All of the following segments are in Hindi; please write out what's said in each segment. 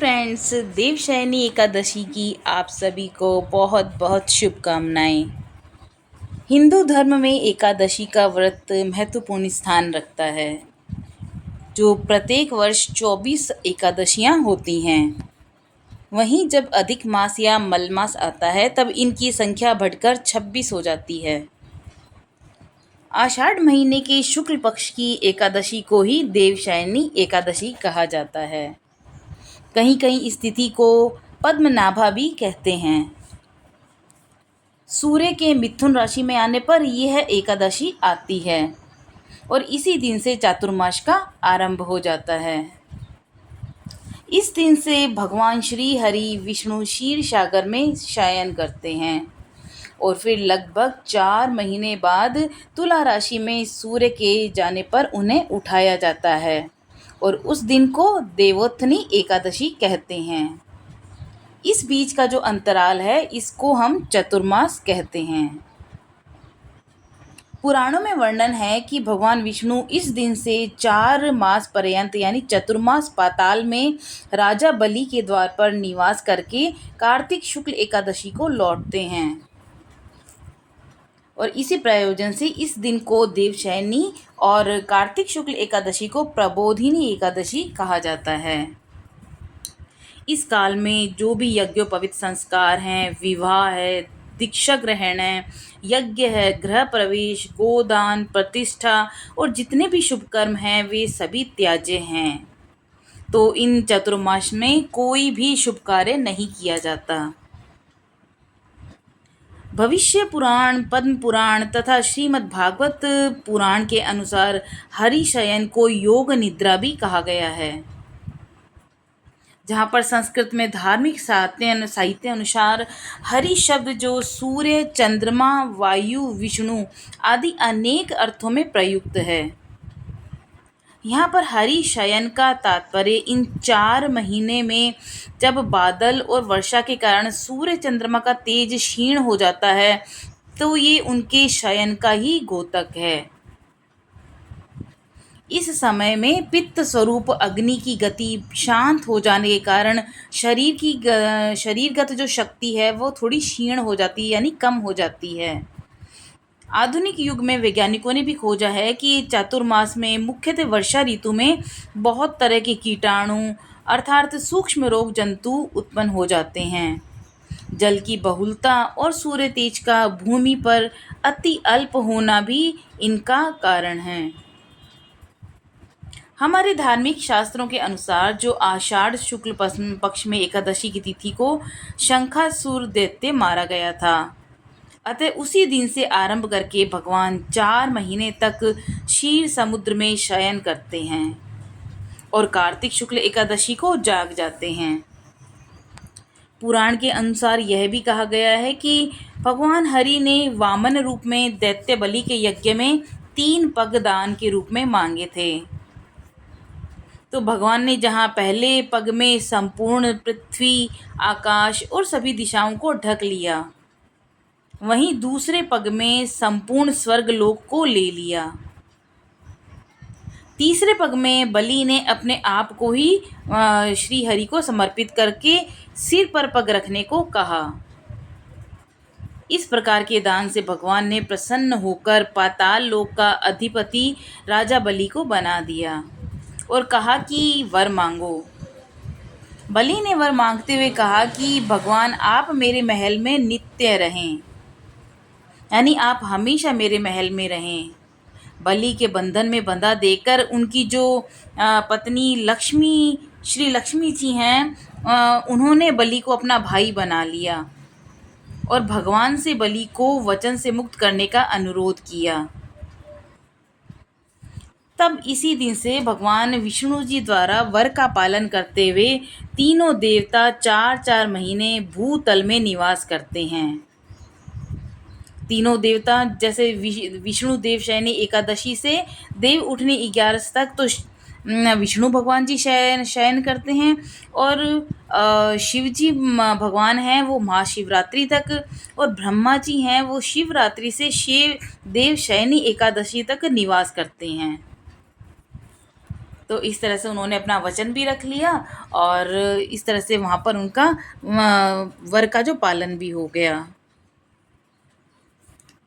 फ्रेंड्स, देवशयनी एकादशी की आप सभी को बहुत बहुत शुभकामनाएं। हिंदू धर्म में एकादशी का व्रत महत्वपूर्ण स्थान रखता है, जो प्रत्येक वर्ष 24 एकादशियां होती हैं। वहीं जब अधिक मास या मलमास आता है तब इनकी संख्या बढ़कर 26 हो जाती है। आषाढ़ महीने के शुक्ल पक्ष की एकादशी को ही देवशयनी एकादशी कहा जाता है। कहीं कहीं इस तिथि को पद्मनाभा भी कहते हैं। सूर्य के मिथुन राशि में आने पर यह एकादशी आती है और इसी दिन से चातुर्मास का आरंभ हो जाता है। इस दिन से भगवान श्री हरि विष्णु क्षीर सागर में शयन करते हैं और फिर लगभग 4 महीने बाद तुला राशि में सूर्य के जाने पर उन्हें उठाया जाता है और उस दिन को देवोत्थनी एकादशी कहते हैं। इस बीच का जो अंतराल है इसको हम चतुर्मास कहते हैं। पुराणों में वर्णन है कि भगवान विष्णु इस दिन से 4 मास पर्यंत यानी चतुर्मास पाताल में राजा बलि के द्वार पर निवास करके कार्तिक शुक्ल एकादशी को लौटते हैं और इसी प्रयोजन से इस दिन को देवशयनी और कार्तिक शुक्ल एकादशी को प्रबोधिनी एकादशी कहा जाता है। इस काल में जो भी यज्ञोपवीत संस्कार हैं, विवाह है, दीक्षा ग्रहण है, यज्ञ है, गृह प्रवेश, गोदान, प्रतिष्ठा और जितने भी शुभ कर्म हैं वे सभी त्याज्य हैं। तो इन चतुर्मास में कोई भी शुभ कार्य नहीं किया जाता। भविष्य पुराण, पद्म पुराण तथा श्रीमद् भागवत पुराण के अनुसार हरिशयन को योग निद्रा भी कहा गया है, जहाँ पर संस्कृत में धार्मिक साहित्य अनुसार हरि शब्द जो सूर्य, चंद्रमा, वायु, विष्णु आदि अनेक अर्थों में प्रयुक्त है। यहाँ पर हरि शयन का तात्पर्य इन 4 महीने में जब बादल और वर्षा के कारण सूर्य चंद्रमा का तेज क्षीण हो जाता है तो ये उनके शयन का ही द्योतक है। इस समय में पित्त स्वरूप अग्नि की गति शांत हो जाने के कारण शरीरगत जो शक्ति है वो थोड़ी क्षीण हो जाती है यानी कम हो जाती है। आधुनिक युग में वैज्ञानिकों ने भी खोजा है कि चातुर्मास में मुख्यतः वर्षा ऋतु में बहुत तरह के कीटाणु अर्थात सूक्ष्म रोग जंतु उत्पन्न हो जाते हैं। जल की बहुलता और सूर्य तेज का भूमि पर अति अल्प होना भी इनका कारण है। हमारे धार्मिक शास्त्रों के अनुसार जो आषाढ़ शुक्ल पक्ष में एकादशी की तिथि को शंखासुर दैत्य मारा गया था, अतः उसी दिन से आरंभ करके भगवान 4 महीने तक क्षीर समुद्र में शयन करते हैं और कार्तिक शुक्ल एकादशी को जाग जाते हैं। पुराण के अनुसार यह भी कहा गया है कि भगवान हरि ने वामन रूप में दैत्य बलि के यज्ञ में 3 पग दान के रूप में मांगे थे। तो भगवान ने जहाँ पहले पग में संपूर्ण पृथ्वी, आकाश और सभी दिशाओं को ढक लिया, वहीं दूसरे पग में संपूर्ण स्वर्ग लोक को ले लिया। तीसरे पग में बलि ने अपने आप को ही श्री हरि को समर्पित करके सिर पर पग रखने को कहा। इस प्रकार के दान से भगवान ने प्रसन्न होकर पाताल लोक का अधिपति राजा बलि को बना दिया और कहा कि वर मांगो। बलि ने वर मांगते हुए कहा कि भगवान आप मेरे महल में नित्य रहें, यानी आप हमेशा मेरे महल में रहें। बलि के बंधन में बंधा देकर उनकी जो पत्नी लक्ष्मी, श्री लक्ष्मी जी हैं, उन्होंने बलि को अपना भाई बना लिया और भगवान से बलि को वचन से मुक्त करने का अनुरोध किया। तब इसी दिन से भगवान विष्णु जी द्वारा वर का पालन करते हुए तीनों देवता 4-4 महीने भूतल में निवास करते हैं। तीनों देवता जैसे विष्णु देवशयनी एकादशी से देव उठनी 11 तक तो विष्णु भगवान जी शयन करते हैं और शिव जी भगवान हैं वो महाशिवरात्रि तक और ब्रह्मा जी हैं वो शिवरात्रि से शिव देवशयनी एकादशी तक निवास करते हैं। तो इस तरह से उन्होंने अपना वचन भी रख लिया और इस तरह से वहाँ पर उनका वर का जो पालन भी हो गया।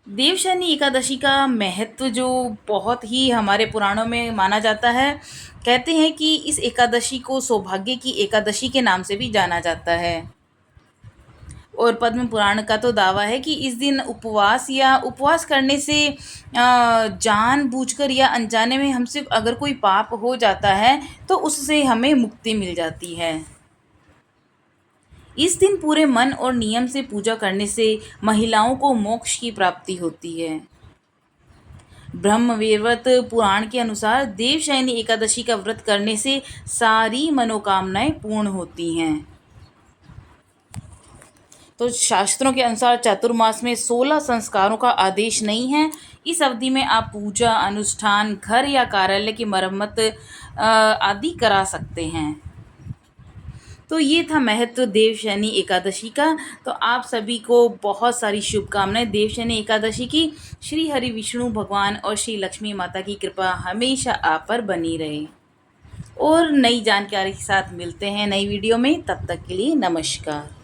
देवशयनी एकादशी का महत्व जो बहुत ही हमारे पुराणों में माना जाता है। कहते हैं कि इस एकादशी को सौभाग्य की एकादशी के नाम से भी जाना जाता है। और पद्म पुराण का तो दावा है कि इस दिन उपवास करने से जानबूझकर या अनजाने में हमसे अगर कोई पाप हो जाता है तो उससे हमें मुक्ति मिल जाती है। इस दिन पूरे मन और नियम से पूजा करने से महिलाओं को मोक्ष की प्राप्ति होती है। ब्रह्मवैवर्त पुराण के अनुसार देवशयनी एकादशी का व्रत करने से सारी मनोकामनाएं पूर्ण होती हैं। तो शास्त्रों के अनुसार चातुर्मास में 16 संस्कारों का आदेश नहीं है। इस अवधि में आप पूजा, अनुष्ठान, घर या कार्यालय की मरम्मत आदि करा सकते हैं। तो ये था महत्व देवशयनी एकादशी का। तो आप सभी को बहुत सारी शुभकामनाएं देवशयनी एकादशी की। श्री हरि विष्णु भगवान और श्री लक्ष्मी माता की कृपा हमेशा आप पर बनी रहे। और नई जानकारी के साथ मिलते हैं नई वीडियो में। तब तक के लिए नमस्कार।